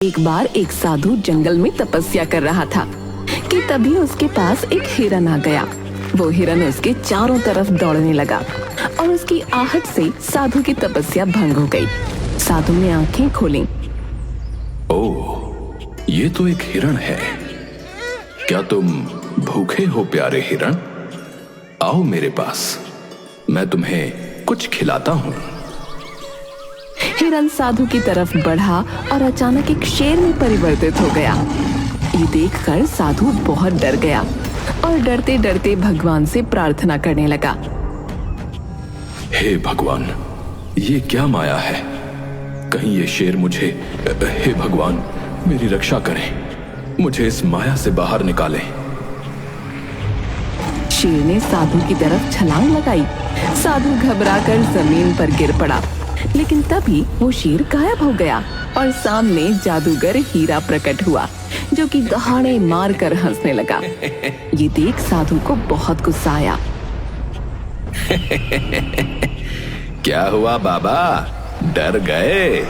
एक बार एक साधु जंगल में तपस्या कर रहा था कि तभी उसके पास एक हिरन आ गया। वो हिरन उसके चारों तरफ दौड़ने लगा और उसकी आहट से साधु की तपस्या भंग हो गई। साधु ने आंखें खोली। ओह, ये तो एक हिरण है। क्या तुम भूखे हो प्यारे हिरण? आओ मेरे पास, मैं तुम्हें कुछ खिलाता हूँ। हिरन साधु की तरफ बढ़ा और अचानक एक शेर में परिवर्तित हो गया। ये देखकर साधु बहुत डर गया और डरते डरते भगवान से प्रार्थना करने लगा। हे भगवान, ये क्या माया है? कहीं ये शेर मुझे, हे भगवान मेरी रक्षा करें, मुझे इस माया से बाहर निकालें। शेर ने साधु की तरफ छलांग लगाई। साधु घबराकर जमीन पर गिर पड़ा, लेकिन तभी वो शेर गायब हो गया और सामने जादूगर हीरा प्रकट हुआ, जो कि दहाड़े मारकर हंसने लगा। ये देख साधु को बहुत गुस्सा आया। क्या हुआ बाबा, डर गए?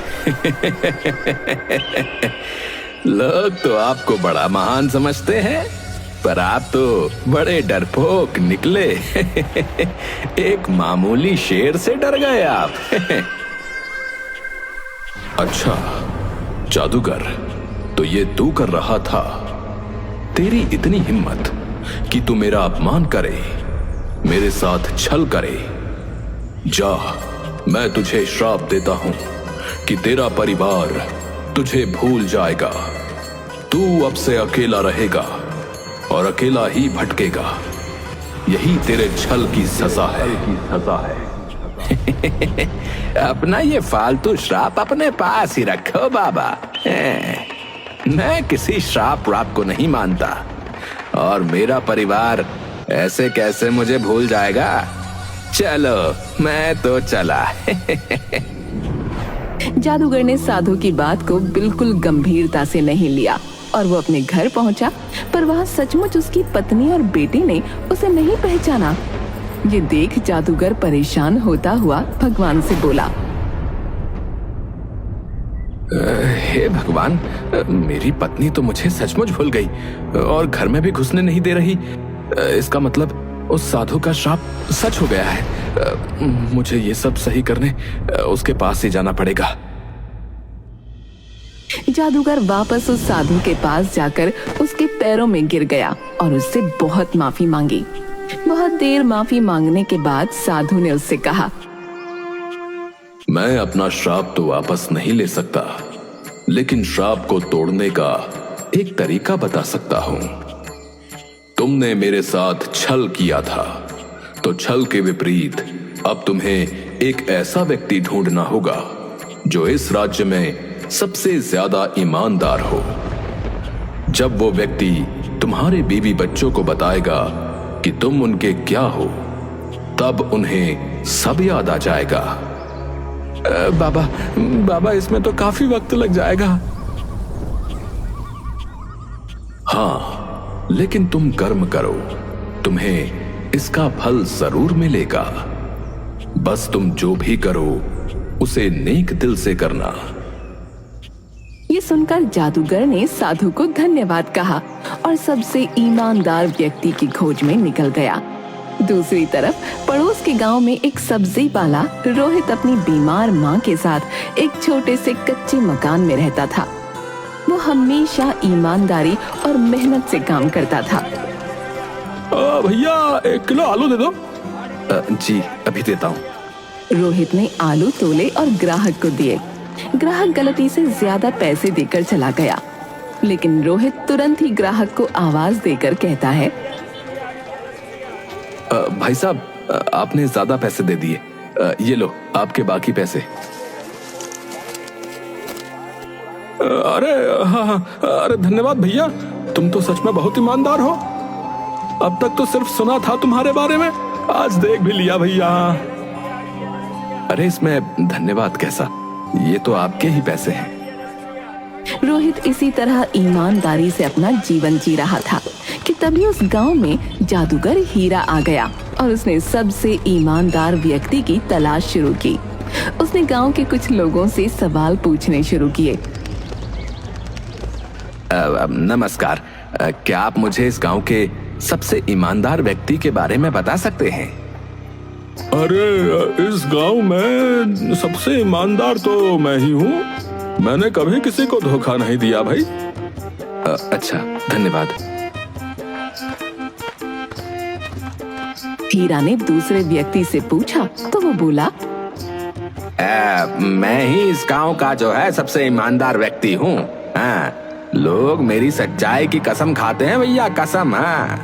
लोग तो आपको बड़ा महान समझते हैं, पर आप तो बड़े डरपोक निकले। एक मामूली शेर से डर गए आप। अच्छा जादूगर, तो ये तू कर रहा था? तेरी इतनी हिम्मत कि तू मेरा अपमान करे, मेरे साथ छल करे। जा, मैं तुझे श्राप देता हूं कि तेरा परिवार तुझे भूल जाएगा। तू अब से अकेला रहेगा और अकेला ही भटकेगा। यही तेरे छल की सजा है। अपना ये फालतू श्राप अपने पास ही रखो बाबा। मैं किसी श्राप व्राप को नहीं मानता, और मेरा परिवार ऐसे कैसे मुझे भूल जाएगा। चलो मैं तो चला। जादूगर ने साधु की बात को बिल्कुल गंभीरता से नहीं लिया और वो अपने घर पहुंचा, पर वहां सचमुच उसकी पत्नी और बेटी ने उसे नहीं पहचाना। ये देख जादूगर परेशान होता हुआ भगवान से बोला। हे भगवान, मेरी पत्नी तो मुझे सचमुच भूल गई और घर में भी घुसने नहीं दे रही। इसका मतलब उस साधु का श्राप सच हो गया है। मुझे ये सब सही करने उसके पास ही जाना पड़ेगा। जादूगर वापस उस साधु के पास जाकर उसके पैरों में गिर गया और उससे बहुत माफी मांगी। बहुत देर माफी मांगने के बाद साधु ने उससे कहा, मैं अपना श्राप तो वापस नहीं ले सकता, लेकिन श्राप को तोड़ने का एक तरीका बता सकता हूं। तुमने मेरे साथ छल किया था, तो छल के विपरीत अब तुम्हें एक ऐसा व्यक्ति ढूंढना होगा जो इस राज्य में सबसे ज्यादा ईमानदार हो। जब वो व्यक्ति तुम्हारे बीवी बच्चों को बताएगा कि तुम उनके क्या हो, तब उन्हें सब याद आ जाएगा। बाबा इसमें तो काफी वक्त लग जाएगा। हाँ, लेकिन तुम कर्म करो, तुम्हें इसका फल जरूर मिलेगा। बस तुम जो भी करो उसे नेक दिल से करना। ये सुनकर जादूगर ने साधु को धन्यवाद कहा और सबसे ईमानदार व्यक्ति की खोज में निकल गया। दूसरी तरफ पड़ोस के गांव में एक सब्जी वाला रोहित अपनी बीमार मां के साथ एक छोटे से कच्चे मकान में रहता था। वो हमेशा ईमानदारी और मेहनत से काम करता था। भैया 1 किलो आलू दे दो। जी अभी देता हूँ। रोहित ने आलू तोले और ग्राहक को दिए। ग्राहक गलती से ज्यादा पैसे देकर चला गया, लेकिन रोहित तुरंत ही ग्राहक को आवाज देकर कहता है, भाई साहब आपने ज्यादा पैसे दे दिए, ये लो आपके बाकी पैसे। अरे धन्यवाद भैया, तुम तो सच में बहुत ईमानदार हो। अब तक तो सिर्फ सुना था तुम्हारे बारे में, आज देख भी लिया भैया। अरे इसमें धन्यवाद कैसा, ये तो आपके ही पैसे हैं। रोहित इसी तरह ईमानदारी से अपना जीवन जी रहा था कि तभी उस गांव में जादूगर हीरा आ गया और उसने सबसे ईमानदार व्यक्ति की तलाश शुरू की। उसने गांव के कुछ लोगों से सवाल पूछने शुरू किए। नमस्कार। क्या आप मुझे इस गांव के सबसे ईमानदार व्यक्ति के बारे में बता सकते हैं? अरे, इस गांव में सबसे ईमानदार तो मैं ही हूँ। मैंने कभी किसी को धोखा नहीं दिया भाई। अच्छा, धन्यवाद। हीरा ने दूसरे व्यक्ति से पूछा तो वो बोला, मैं ही इस गांव का जो है सबसे ईमानदार व्यक्ति हूँ। हाँ, लोग मेरी सच्चाई की कसम खाते हैं भैया, कसम। हाँ,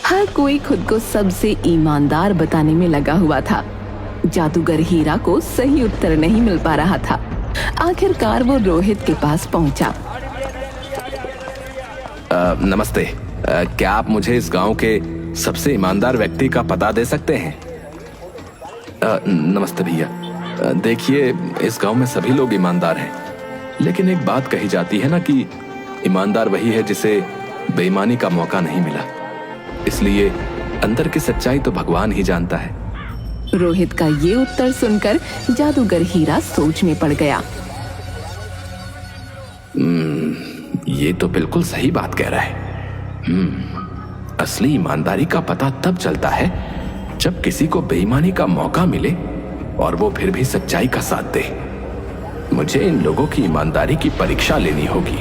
हर कोई खुद को सबसे ईमानदार बताने में लगा हुआ था। जादूगर हीरा को सही उत्तर नहीं मिल पा रहा था। आखिरकार वो रोहित के पास पहुंचा। नमस्ते। क्या आप मुझे इस गांव के सबसे ईमानदार व्यक्ति का पता दे सकते हैं? नमस्ते भैया। देखिए, इस गांव में सभी लोग ईमानदार हैं, लेकिन एक बात कही जाती है ना कि ईमानदार वही है जिसे बेईमानी का मौका नहीं मिला। इसलिए अंदर की सच्चाई तो भगवान ही जानता है। रोहित का ये उत्तर सुनकर जादूगर हीरा सोच में पड़ गया। ये तो बिल्कुल सही बात कह रहा है। असली ईमानदारी का पता तब चलता है जब किसी को बेईमानी का मौका मिले और वो फिर भी सच्चाई का साथ दे। मुझे इन लोगों की ईमानदारी की परीक्षा लेनी होगी।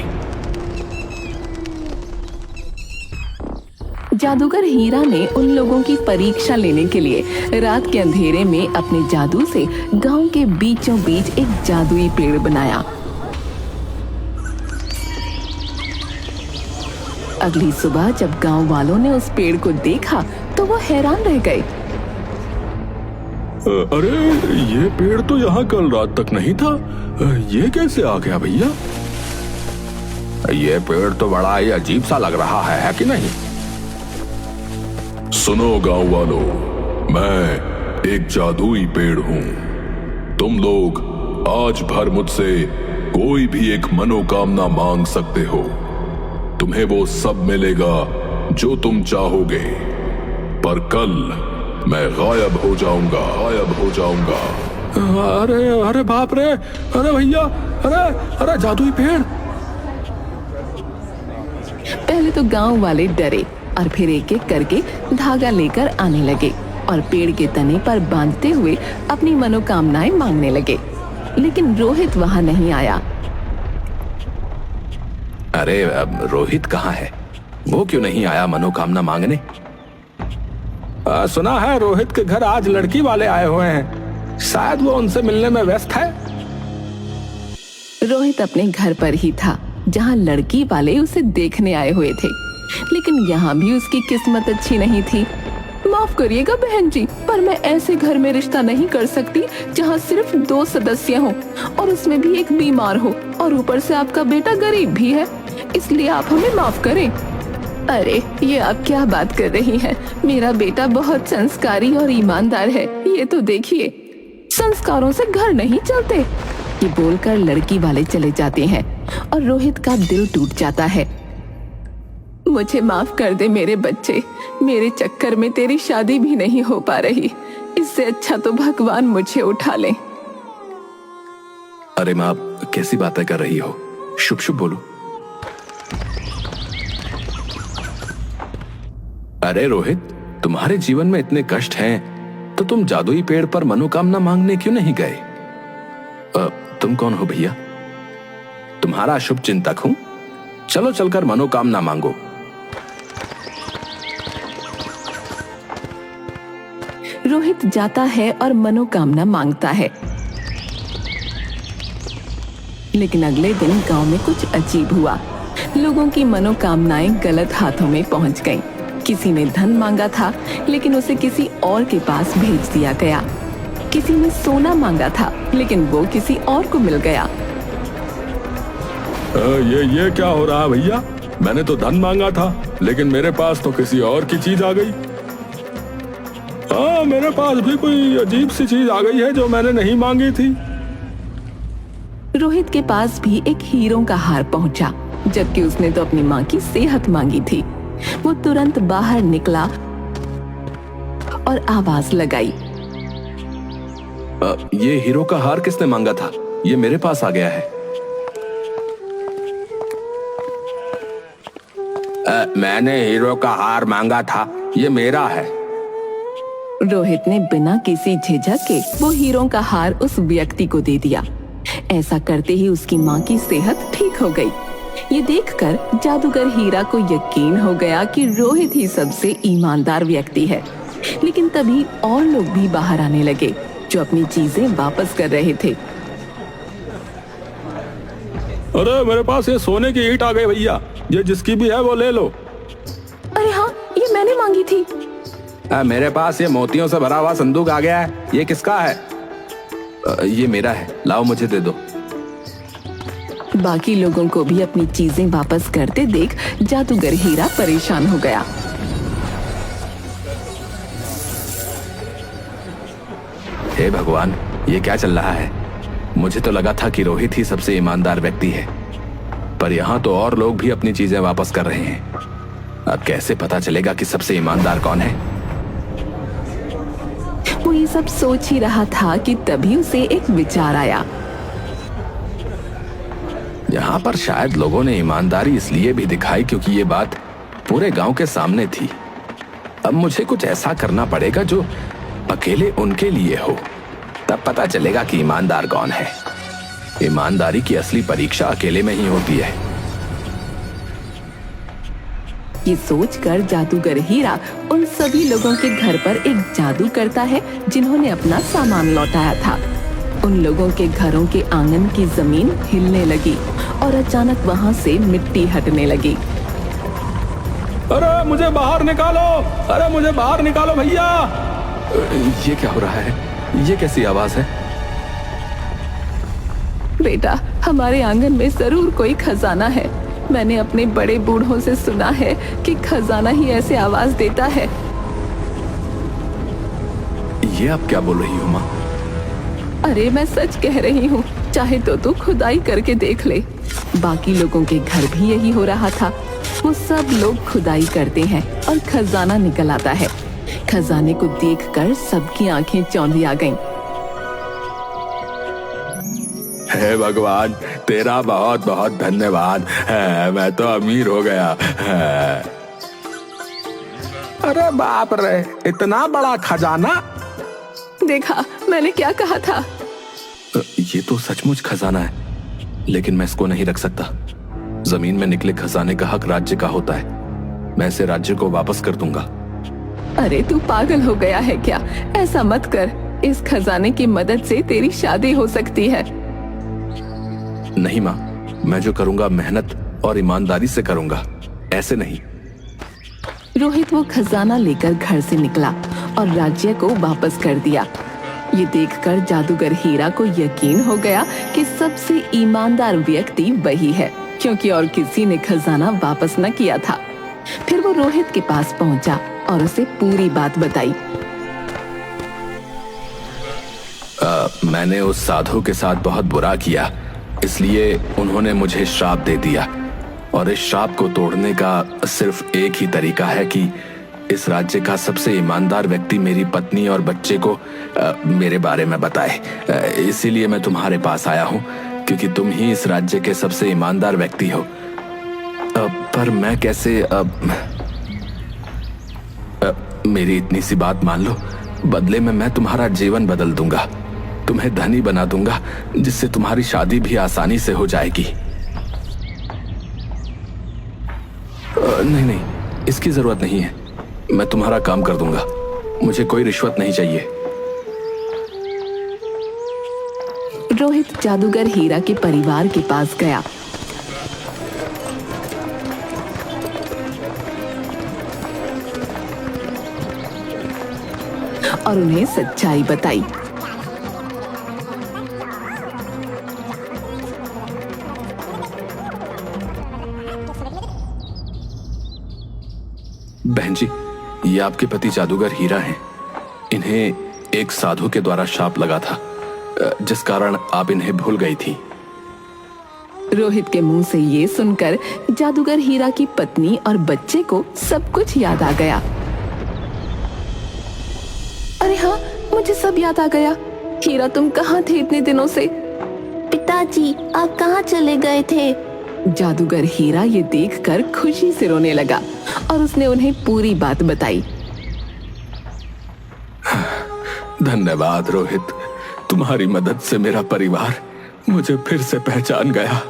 जादूगर हीरा ने उन लोगों की परीक्षा लेने के लिए रात के अंधेरे में अपने जादू से गांव के बीचों बीच एक जादुई पेड़ बनाया। अगली सुबह जब गांव वालों ने उस पेड़ को देखा तो वो हैरान रह गए। अरे, ये पेड़ तो यहाँ कल रात तक नहीं था। ये कैसे आ गया भैया? ये पेड़ तो बड़ा ही अजीब सा लग रहा है कि नहीं? सुनो गांव वालों, मैं एक जादुई पेड़ हूँ। तुम लोग आज भर मुझसे कोई भी एक मनोकामना मांग सकते हो। तुम्हें वो सब मिलेगा जो तुम चाहोगे, पर कल मैं गायब हो जाऊंगा। अरे अरे बाप रे, अरे भैया, अरे जादुई पेड़। पहले तो गांव वाले डरे और फिर एक एक करके धागा लेकर आने लगे और पेड़ के तने पर बांधते हुए अपनी मनोकामनाएं मांगने लगे। लेकिन रोहित वहां नहीं आया। अरे, अब रोहित कहाँ है? वो क्यों नहीं आया मनोकामना मांगने? सुना है रोहित के घर आज लड़की वाले आए हुए हैं। शायद वो उनसे मिलने में व्यस्त है। रोहित अपने घर पर ही था जहां लड़की वाले उसे देखने आए हुए थे, लेकिन यहाँ भी उसकी किस्मत अच्छी नहीं थी। माफ करिएगा बहन जी, पर मैं ऐसे घर में रिश्ता नहीं कर सकती जहाँ सिर्फ 2 सदस्य हों और उसमें भी एक बीमार हो और ऊपर से आपका बेटा गरीब भी है। इसलिए आप हमें माफ करें। अरे, ये आप क्या बात कर रही हैं? मेरा बेटा बहुत संस्कारी और ईमानदार है। ये तो देखिए, संस्कारों से घर नहीं चलते। ये बोलकर लड़की वाले चले जाते हैं और रोहित का दिल टूट जाता है। मुझे माफ कर दे मेरे बच्चे, मेरे चक्कर में तेरी शादी भी नहीं हो पा रही। इससे अच्छा तो भगवान मुझे उठा ले। अरे माँ, कैसी बातें कर रही हो? शुभ शुभ बोलो। अरे रोहित, तुम्हारे जीवन में इतने कष्ट हैं, तो तुम जादुई पेड़ पर मनोकामना मांगने क्यों नहीं गए? तुम कौन हो भैया? तुम्हारा शुभ चिंतक हूं। चलो चलकर मनोकामना मांगो। रोहित जाता है और मनोकामना मांगता है। लेकिन अगले दिन गांव में कुछ अजीब हुआ। लोगों की मनोकामनाएं गलत हाथों में पहुंच गईं। किसी ने धन मांगा था, लेकिन उसे किसी और के पास भेज दिया गया। किसी ने सोना मांगा था, लेकिन वो किसी और को मिल गया। ये क्या हो रहा है भैया? मैंने तो धन मांगा था, लेकिन मेरे पास तो किसी और की चीज आ गई। हाँ, मेरे पास भी कोई अजीब सी चीज आ गई है जो मैंने नहीं मांगी थी। रोहित के पास भी एक हीरों का हार पहुंचा, जबकि उसने तो अपनी माँ की सेहत मांगी थी। वो तुरंत बाहर निकला और आवाज लगाई। ये हीरो का हार किसने मांगा था? ये मेरे पास आ गया है। मैंने हीरो का हार मांगा था, ये मेरा है। रोहित ने बिना किसी झिझक के वो हीरो का हार उस व्यक्ति को दे दिया। ऐसा करते ही उसकी माँ की सेहत ठीक हो गई। ये देखकर जादूगर हीरा को यकीन हो गया कि रोहित ही सबसे ईमानदार व्यक्ति है। लेकिन तभी और लोग भी बाहर आने लगे जो अपनी चीजें वापस कर रहे थे। अरे मेरे पास ये सोने की ईंट आ गई भैया, ये जिसकी भी है वो ले लो। अरे हाँ, ये मैंने मांगी थी। मेरे पास ये मोतियों से भरा हुआ संदूक आ गया है, ये किसका है? ये मेरा है, लाओ मुझे दे दो। बाकी लोगों को भी अपनी चीजें वापस करते देख जादूगर हीरा परेशान हो गया। हे भगवान, ये क्या चल रहा है? मुझे तो लगा था कि रोहित ही सबसे ईमानदार व्यक्ति है, पर यहाँ तो और लोग भी अपनी चीजें वापस कर रहे हैं। अब कैसे पता चलेगा कि सबसे ईमानदार कौन है? वो ये सब सोच ही रहा था कि तभी उसे एक विचार आया। यहाँ पर शायद लोगों ने ईमानदारी इसलिए भी दिखाई क्योंकि ये बात पूरे गांव के सामने थी। अब मुझे कुछ ऐसा करना पड़ेगा जो अकेले उनके लिए हो, तब पता चलेगा कि ईमानदार कौन है। ईमानदारी की असली परीक्षा अकेले में ही होती है। ये सोचकर जादूगर हीरा उन सभी लोगों के घर पर एक जादू करता है जिन्होंने अपना सामान लौटाया था। उन लोगों के घरों के आंगन की जमीन हिलने लगी और अचानक वहां से मिट्टी हटने लगी। अरे मुझे बाहर निकालो, अरे मुझे बाहर निकालो भैया। ये क्या हो रहा है? ये कैसी आवाज है? बेटा, हमारे आंगन में जरूर कोई खजाना है। मैंने अपने बड़े बूढ़ों से सुना है कि खजाना ही ऐसे आवाज देता है। ये आप क्या बोल रही हो माँ? अरे मैं सच कह रही हूँ, चाहे तो तू खुदाई करके देख ले। बाकी लोगों के घर भी यही हो रहा था। वो सब लोग खुदाई करते हैं और खजाना निकल आता है। खजाने को देखकर सबकी आंखें चौंधी आ गईं। हे भगवान, तेरा बहुत बहुत धन्यवाद है, मैं तो अमीर हो गया है। अरे बाप रे, इतना बड़ा खजाना! देखा, मैंने क्या कहा था। ये तो सचमुच खजाना है, लेकिन मैं इसको नहीं रख सकता। जमीन में निकले खजाने का हक राज्य का होता है। मैं इसे राज्य को वापस कर दूंगा। अरे तू पागल हो गया है क्या? ऐसा मत कर। इस खजाने की मदद से तेरी शादी हो सकती है। नहीं माँ, मैं जो करूंगा मेहनत और ईमानदारी से करूंगा, ऐसे नहीं। रोहित वो खजाना लेकर घर से निकला और राज्य को वापस कर दिया। ये देखकर जादूगर हीरा को यकीन हो गया कि सबसे ईमानदार व्यक्ति वही है, क्योंकि और किसी ने खजाना वापस न किया था। फिर वो रोहित के पास पहुंचा और उसे पूरी बात बताई। मैंने उस साधु के साथ बहुत बुरा किया, इसलिए उन्होंने मुझे श्राप दे दिया। और इस श्राप को तोड़ने का सिर्फ एक ही तरीका है कि इस राज्य का सबसे ईमानदार व्यक्ति मेरी पत्नी और बच्चे को मेरे बारे में बताए। इसीलिए मैं तुम्हारे पास आया हूँ, क्योंकि तुम ही इस राज्य के सबसे ईमानदार व्यक्ति हो। पर मैं कैसे मेरी इतनी सी बात मान लो, बदले में मैं तुम्हारा जीवन बदल दूंगा। तुम्हें धनी बना दूंगा, जिससे तुम्हारी शादी भी आसानी से हो जाएगी। नहीं, इसकी जरूरत नहीं है। मैं तुम्हारा काम कर दूंगा। मुझे कोई रिश्वत नहीं चाहिए। रोहित जादूगर हीरा के परिवार के पास गया। और उन्हें सच्चाई बताई। बहन जी, ये आपके पति जादूगर हीरा हैं। इन्हें एक साधु के द्वारा शाप लगा था, जिस कारण आप इन्हें भूल गई थी। रोहित के मुंह से ये सुनकर जादूगर हीरा की पत्नी और बच्चे को सब कुछ याद आ गया। अरे हाँ, मुझे सब याद आ गया। हीरा, तुम कहाँ थे इतने दिनों से? पिताजी, आप कहाँ चले गए थे? जादूगर हीरा ये देखकर खुशी से रोने लगा और उसने उन्हें पूरी बात बताई। धन्यवाद रोहित, तुम्हारी मदद से मेरा परिवार मुझे फिर से पहचान गया।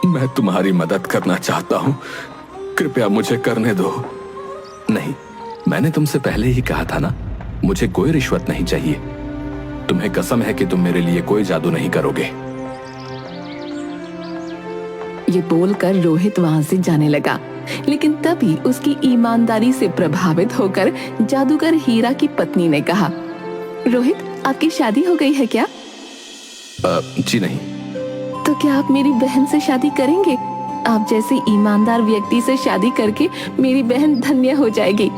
मैं तुम्हारी मदद करना चाहता हूँ, कृपया मुझे करने दो। नहीं, मैंने तुमसे पहले ही कहा था ना, मुझे कोई रिश्वत नहीं चाहिए। तुम्हें कसम है कि तुम मेरे लिए कोई जादू नहीं करोगे। ये बोलकर रोहित वहां से जाने लगा, लेकिन तभी उसकी ईमानदारी से प्रभावित होकर जादूगर हीरा की पत्नी ने कहा, रोहित, आपकी शादी हो गई है क्या? जी नहीं। तो क्या आप मेरी बहन से शादी करेंगे? आप जैसे ईमानदार व्यक्ति से शादी करके मेरी बहन धन्य हो जाएगी।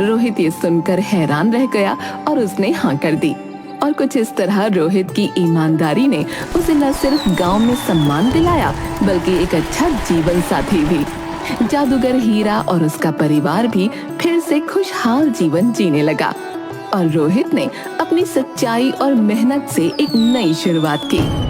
रोहित ये सुनकर हैरान रह गया और उसने हाँ कर दी। और कुछ इस तरह रोहित की ईमानदारी ने उसे न सिर्फ गांव में सम्मान दिलाया, बल्कि एक अच्छा जीवन साथी भी। जादूगर हीरा और उसका परिवार भी फिर से खुशहाल जीवन जीने लगा और रोहित ने अपनी सच्चाई और मेहनत से एक नई शुरुआत की।